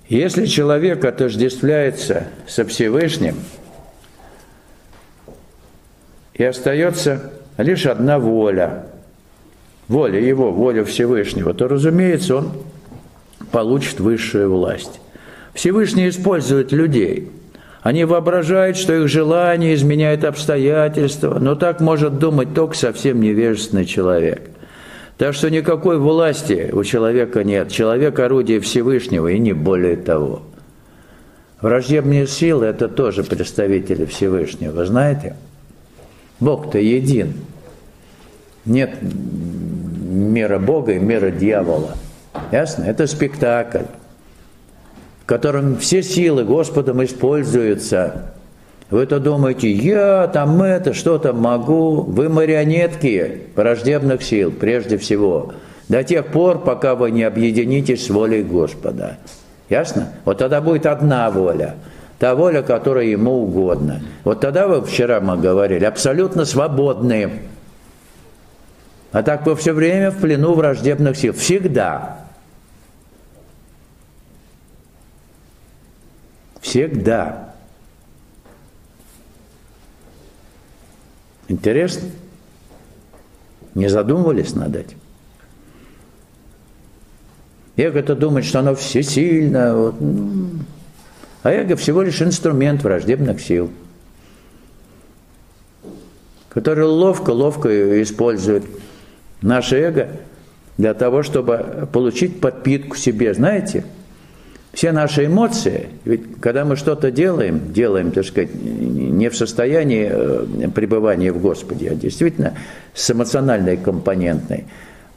Если человек отождествляется со Всевышним, и остается лишь одна воля, воля его, воля Всевышнего, то, разумеется, он получит высшую власть. Всевышний использует людей. Они воображают, что их желание изменяет обстоятельства, но так может думать только совсем невежественный человек. Так что никакой власти у человека нет. Человек – орудие Всевышнего, и не более того. Враждебные силы – это тоже представители Всевышнего, вы знаете? Бог-то един. Нет мира Бога и мира дьявола. Ясно? Это спектакль, в котором все силы Господом используются. Вы-то думаете, я там это, что-то могу. Вы марионетки враждебных сил, прежде всего. До тех пор, пока вы не объединитесь с волей Господа. Ясно? Вот тогда будет одна воля. Та воля, которая ему угодна. Вот тогда вы, вчера мы говорили, абсолютно свободны. А так вы все время в плену враждебных сил. Всегда. Всегда. Интересно? Не задумывались над этим? Эго-то думает, что оно всесильно. Вот. А эго всего лишь инструмент враждебных сил, который ловко использует наше эго для того, чтобы получить подпитку себе. Знаете, все наши эмоции, ведь когда мы что-то делаем, так сказать, не в состоянии пребывания в Господе, а действительно с эмоциональной компонентной,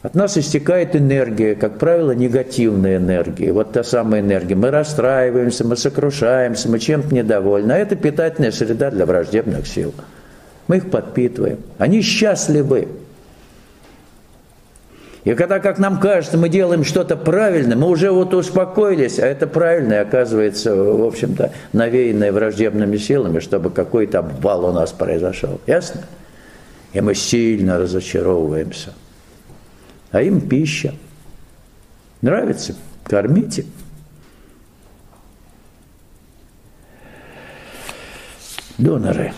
от нас истекает энергия, как правило, негативная энергия. Вот та самая энергия. Мы расстраиваемся, мы сокрушаемся, мы чем-то недовольны. А это питательная среда для враждебных сил. Мы их подпитываем. Они счастливы. И когда, как нам кажется, мы делаем что-то правильно, мы уже вот успокоились, а это правильное оказывается, в общем-то, навеянное враждебными силами, чтобы какой-то обвал у нас произошел. Ясно? И мы сильно разочаровываемся. А им пища. Нравится? Кормите. Доноры.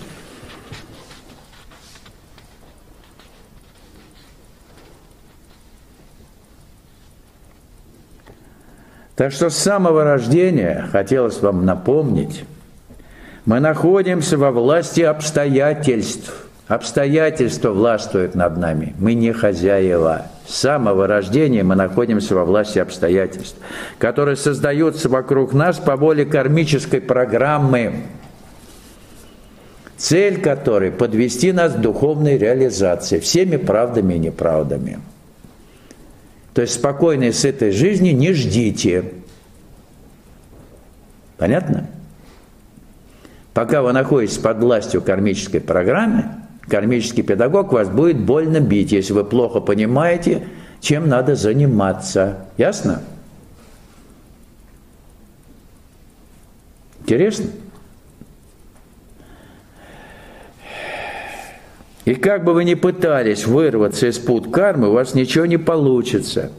Так что с самого рождения, хотелось вам напомнить, мы находимся во власти обстоятельств. Обстоятельства властвуют над нами. Мы не хозяева. С самого рождения мы находимся во власти обстоятельств, которые создаются вокруг нас по воле кармической программы, цель которой – подвести нас к духовной реализации всеми правдами и неправдами. То есть спокойной, сытой жизни не ждите. Понятно? Пока вы находитесь под властью кармической программы, кармический педагог вас будет больно бить, если вы плохо понимаете, чем надо заниматься. Ясно? Интересно? И как бы вы ни пытались вырваться из пут кармы, у вас ничего не получится.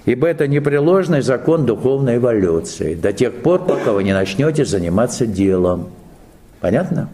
Ибо это непреложный закон духовной эволюции. До тех пор, пока вы не начнете заниматься делом. Понятно?